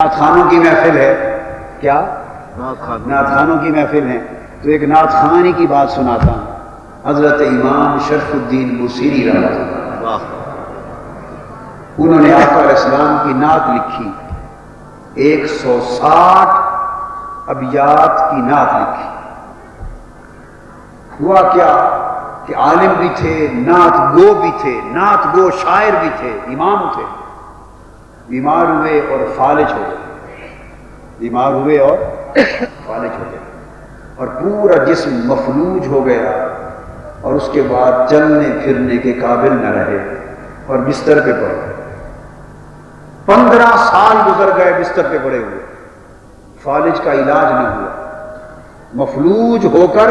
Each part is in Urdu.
نعت خانوں کی محفل ہے کیا؟ نعت خانوں کی محفل ہے تو ایک نعت خانی کی بات سناتا ہوں۔ حضرت امام شرف الدین بوصیری رحمۃ اللہ، انہوں نے آقا علیہ السلام کی نعت لکھی، 160 ابیات کی نعت لکھی۔ ہوا کیا کہ عالم بھی تھے، نعت گو بھی تھے، نعت گو شاعر بھی تھے، امام تھے، بیمار ہوئے اور فالج ہو گئے، بیمار ہوئے اور فالج ہو گئے، اور پورا جسم مفلوج ہو گیا، اور اس کے بعد چلنے پھرنے کے قابل نہ رہے اور بستر پہ پڑ گئے۔ 15 سال گزر گئے بستر پہ پڑے ہوئے، فالج کا علاج نہ ہوا، مفلوج ہو کر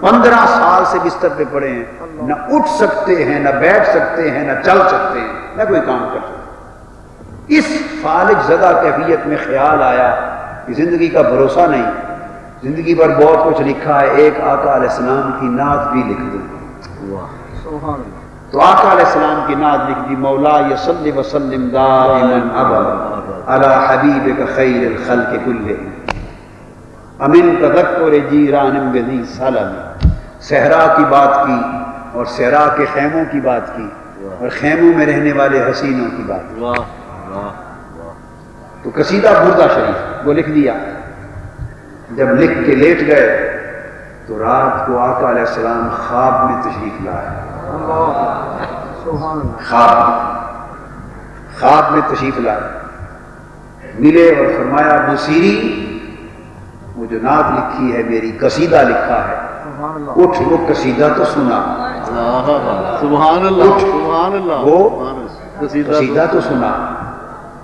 15 سال سے بستر پہ پڑے ہیں، نہ اٹھ سکتے ہیں، نہ بیٹھ سکتے ہیں، نہ چل سکتے ہیں، نہ کوئی کام کر سکتے۔ اس فالج زدہ کیفیت میں خیال آیا کہ زندگی کا بھروسہ نہیں، زندگی پر بہت کچھ لکھا ہے، ایک آقا علیہ السلام کی نعت بھی لکھ دوں۔ تو آقا علیہ السلام کی نعت لکھ دی، مولا صلی وسلم دائما ابدا علی حبیبک خیر الخلق کلہم امن تذکر جیران بذی سلم۔ صحرا کی بات کی اور صحرا کے خیموں کی بات کی اور خیموں میں رہنے والے حسینوں کی بات کی۔ تو قصیدہ بردہ شریف وہ لکھ دیا۔ جب لکھ کے لیٹ گئے تو رات کو آقا علیہ السلام خواب میں تشریف لائے، خواب میں تشریف لائے، ملے اور فرمایا بوصیری وہ جو نعت لکھی ہے میری، قصیدہ لکھا ہے، اٹھ وہ قصیدہ تو سنا، سبحان اللہ، سبحان اللہ، وہ قصیدہ تو سنا۔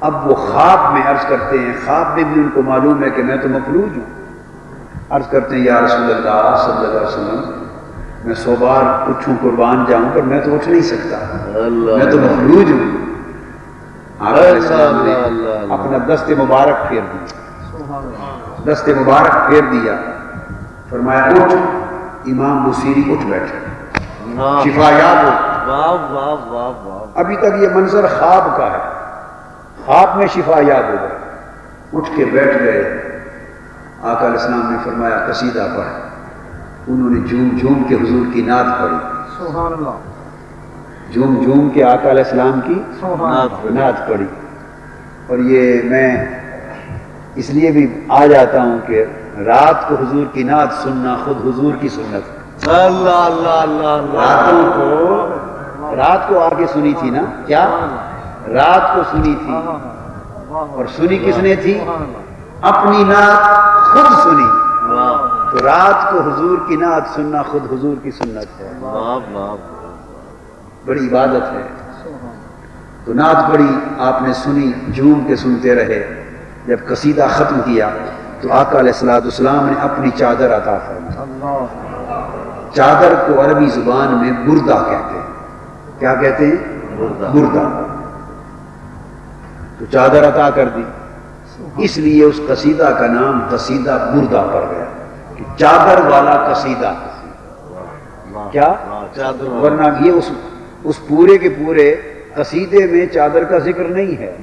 اب وہ خواب میں عرض کرتے ہیں، خواب میں بھی ان کو معلوم ہے کہ میں تو مفلوج ہوں، عرض کرتے ہیں یا رسول اللہ صلی اللہ علیہ وسلم میں 100 بار اٹھوں قربان جاؤں پر میں تو اٹھ نہیں سکتا، میں تو مفلوج ہوں۔ آقا علیہ السلام نے اپنا دست مبارک پھیر دیا، دست مبارک پھیر دیا، فرمایا اٹھ۔ امام بوصیری اٹھ بیٹھے، شفا یاب ہو۔ ابھی تک یہ منظر خواب کا ہے، خواب میں شفا یاب ہو گئے، اٹھ کے بیٹھ گئے۔ آقا علیہ السلام نے فرمایا قصیدہ پڑھ۔ انہوں نے جھوم جھوم کے حضور کی نعت پڑھی، سبحان اللہ، جھوم جھوم کے آقا علیہ السلام کی نعت پڑھی۔ اور یہ میں اس لیے بھی آ جاتا ہوں کہ رات کو حضور کی نعت سننا خود حضور کی سنت۔ اللہ اللہ اللہ، رات کو آ کے سنی تھی نا، کیا رات کو سنی تھی، اور سنی کس نے تھی؟ اپنی نعت خود سنی۔ تو رات کو حضور کی نعت سننا خود حضور کی سنت ہے، بڑی عبادت ہے۔ تو نعت پڑھی، آپ نے سنی، جھوم کے سنتے رہے۔ جب قصیدہ ختم کیا تو آقا علیہ السلام نے اپنی چادر عطا فرمائی۔ چادر کو عربی زبان میں بردہ کہتے ہیں، کیا کہتے ہیں؟ بردہ۔ تو چادر عطا کر دی، اس لیے اس قصیدہ کا نام قصیدہ بردہ پڑ گیا کہ چادر والا قصیدہ۔ کیا؟ ورنہ یہ اس پورے کے پورے قصیدے میں چادر کا ذکر نہیں ہے،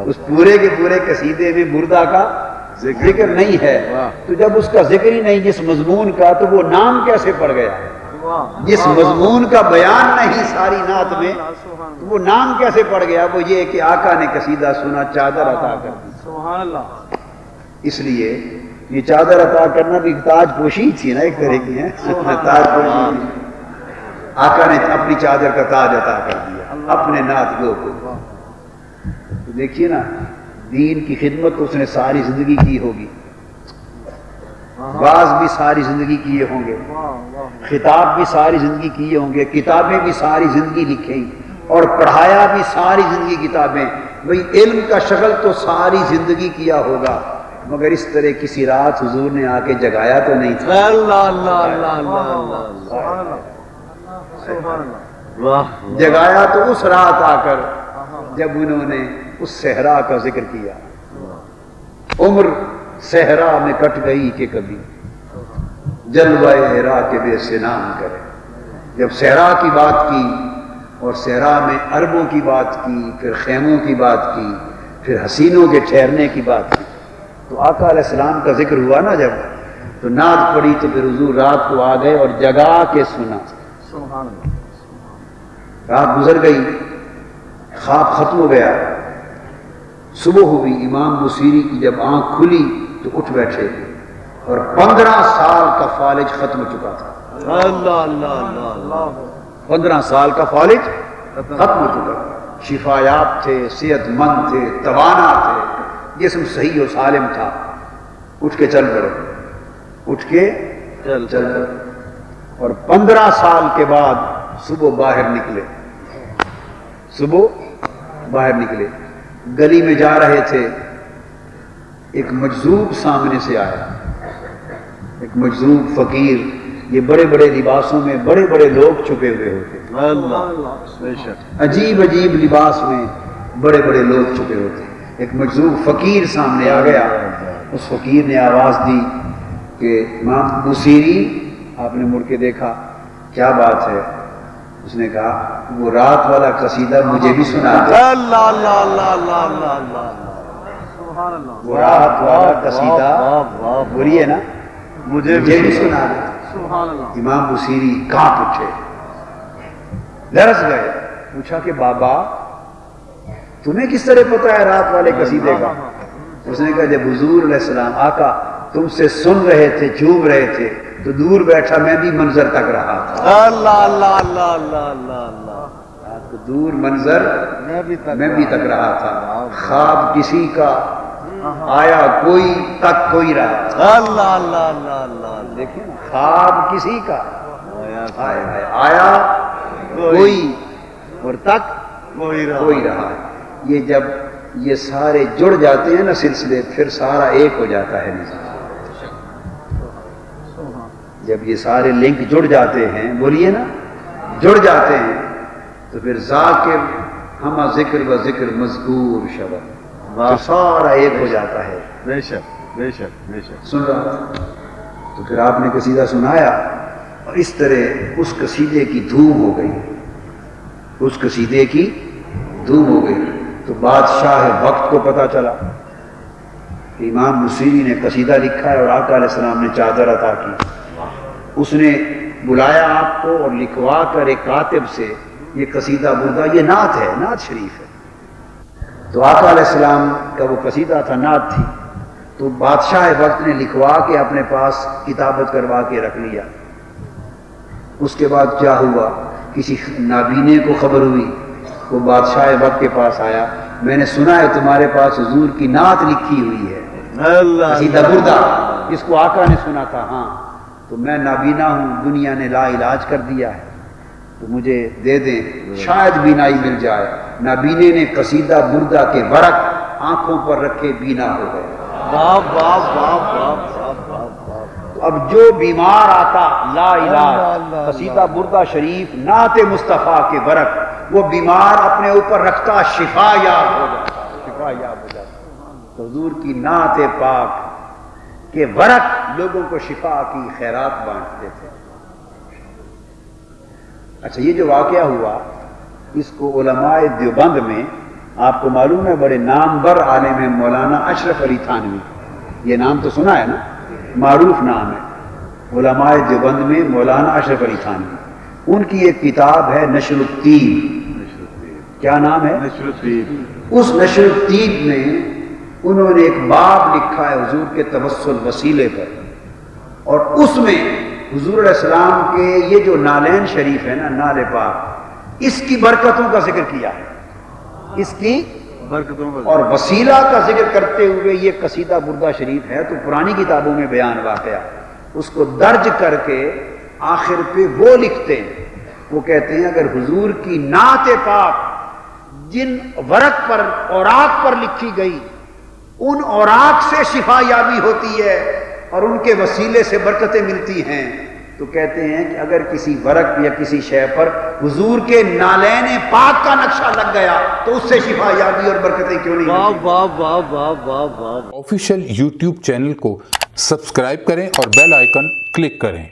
اس پورے کے پورے قصیدے میں بردہ کا ذکر نہیں ہے۔ تو جب اس کا ذکر ہی نہیں جس مضمون کا، تو وہ نام کیسے پڑ گیا؟ جس مضمون کا بیان نہیں ساری نعت میں، تو وہ نام کیسے پڑ گیا؟ وہ یہ کہ آقا نے قصیدہ سنا، چادر عطا کر دی۔ سبحان اللہ۔ اس لیے یہ چادر عطا کرنا بھی تاج پوشی تھی نا، ایک طرح کی ہے تاج پوشی۔ آقا نے اپنی چادر کا تاج عطا کر دیا اپنے نعت گو کو۔ تو دیکھیے نا، دین کی خدمت اس نے ساری زندگی کی ہوگی، باز بھی ساری زندگی کیے ہوں گے، خطاب بھی ساری زندگی کیے ہوں گے، کتابیں بھی ساری زندگی لکھی اور پڑھایا بھی ساری زندگی کتابیں۔ بھئی علم کا شغل تو ساری زندگی کیا ہوگا، مگر اس طرح کسی رات حضور نے آ کے جگایا تو نہیں تھا۔ اللہ اللہ اللہ اللہ، جگایا تو اس رات آ کر جب انہوں نے اس صحرا کا ذکر کیا۔ عمر صحرا میں کٹ گئی کہ کبھی جلوہ راکب سے نام کرے۔ جب صحرا کی بات کی اور صحرا میں عربوں کی بات کی، پھر خیموں کی بات کی، پھر حسینوں کے ٹھہرنے کی بات کی تو آقا علیہ السلام کا ذکر ہوا نا جب، تو نعت پڑھی تو پھر حضور رات کو آ گئے اور جگا کے سنا. سبحان اللہ. رات گزر گئی، خواب ختم ہو گیا، صبح ہوئی. امام بصیری کی جب آنکھ کھلی تو اٹھ بیٹھے اور 15 سال کا فالج ختم ہو چکا تھا. اللہ اللہ اللہ اللہ. 15 سال کا فالج ختم ہو چکا، شفا یاب تھے، صحت مند تھے، توانا تھے، جسم صحیح و سالم تھا. اٹھ کے چل پڑے، اٹھ کے چل پڑے. اور 15 سال کے بعد صبح باہر نکلے، صبح باہر نکلے، گلی میں جا رہے تھے، ایک مجذوب سامنے سے آیا، ایک مجذوب فقیر. یہ بڑے بڑے لباسوں میں بڑے بڑے لوگ چھپے ہوئے ہوتے، اللہ. عجیب عجیب لباس میں بڑے بڑے لوگ چھپے ہوتے. ایک مجذوب فقیر سامنے آ گیا. اس فقیر نے آواز دی کہ امام بصیری. آپ نے مڑ کے دیکھا، کیا بات ہے؟ اس نے کہا وہ رات والا قصیدہ مجھے بھی سنا دے. اللہ اللہ اللہ اللہ اللہ اللہ. سبحان اللہ. وہ رات والا قصیدہ بری ہے نا، مجھے بھی سنا دے. سبحان اللہ. امام بصیری کانپ اٹھے، لرز گئے. پوچھا کہ بابا تمہیں کس طرح پتا ہے رات والے قصیدے کا؟ اس نے کہا جب حضور علیہ السلام آقا تم سے سن رہے تھے، جھوم رہے تھے، تو دور بیٹھا میں بھی منظر تک رہا تھا. اللہ اللہ اللہ اللہ اللہ اللہ. تو دور منظر میں بھی تک رہا تھا. خواب کسی کا آیا کوئی، تک کوئی رہا. اللہ اللہ اللہ اللہ. دیکھیں نا، خواب کسی کا آیا کوئی اور تک کوئی رہا. یہ جب یہ سارے جڑ جاتے ہیں نا سلسلے، پھر سارا ایک ہو جاتا ہے نظام. جب یہ سارے لنک جڑ جاتے ہیں، بولیے نا، جڑ جاتے ہیں، تو پھر ذاکر ہمہ ذکر و ذکر مذکور شبہ، تو سارا ایک ہو جاتا ہے. بے شک بے شک بے شک. سن رہا تو پھر آپ نے قصیدہ سنایا اور اس طرح اس قصیدے کی دھوم ہو گئی، اس قصیدے کی دھوم ہو گئی. تو بادشاہ وقت کو پتہ چلا کہ امام بصیری نے قصیدہ لکھا ہے اور آقا علیہ السلام نے چادر عطا کی. اس نے بلایا آپ کو اور لکھوا کر ایک کاتب سے یہ قصیدہ بردہ، یہ نعت ہے، نعت شریف ہے. تو آقا علیہ السلام کا وہ قصیدہ تھا، نعت تھی. تو بادشاہ وقت نے لکھوا کے اپنے پاس کتابت کروا کے رکھ لیا. اس کے بعد کیا ہوا، کسی نابینے کو خبر ہوئی، وہ بادشاہ وقت کے پاس آیا، میں نے سنا ہے تمہارے پاس حضور کی نعت لکھی ہوئی ہے، قصیدہ بردہ، جس کو آقا نے سنا تھا. ہاں تو میں نابینا ہوں، دنیا نے لا علاج کر دیا ہے، تو مجھے دے دیں، شاید بینائی مل جائے. نابینے نے قصیدہ بردہ کے ورق آنکھوں پر رکھے بینا ہو گئے. باپ باپ باپ باپ باپ باپ. تو اب جو بیمار آتا لا علاج، قصیدہ بردہ شریف نعت مصطفیٰ کے ورق، وہ بیمار اپنے اوپر رکھتا، شفا یاب ہو جاتا، شفا یاب ہو جاتا. تو حضور کی نعت پاک کے ورق لوگوں کو شفا کی خیرات بانٹتے تھے. اچھا یہ جو واقعہ ہوا، اس کو علماء دیوبند میں، آپ کو معلوم ہے بڑے نامور عالم ہیں مولانا اشرف علی تھانوی، یہ نام تو سنا ہے نا، معروف نام ہے. علماء دیوبند میں مولانا اشرف علی تھانوی، ان کی ایک کتاب ہے نشر الطیب. کیا نام ہے؟ نشر الطیب. اس نشر الطیب میں انہوں نے ایک باب لکھا ہے حضور کے توسل وسیلے پر، اور اس میں حضور علیہ السلام کے یہ جو نالین شریف ہے نا، نال پاک، اس کی برکتوں کا ذکر کیا ہے، اس کی برکتوں کا اور وسیلہ کا ذکر کرتے ہوئے یہ قصیدہ بردہ شریف ہے. تو پرانی کتابوں میں بیان واقعہ اس کو درج کر کے آخر پہ وہ لکھتے ہیں، وہ کہتے ہیں اگر حضور کی نعت پاک جن ورق پر، اوراق پر لکھی گئی، ان اوراق سے شفا یابی ہوتی ہے اور ان کے وسیلے سے برکتیں ملتی ہیں، تو کہتے ہیں کہ اگر کسی ورق یا کسی شے پر حضور کے نالین پاک کا نقشہ لگ گیا تو اس سے شفا یابی اور برکتیں کیوں نہیں واہ ہوتی؟ واہ واہ واہ واہ واہ. آفیشیل یوٹیوب چینل کو سبسکرائب کریں اور بیل آئیکن کلک کریں.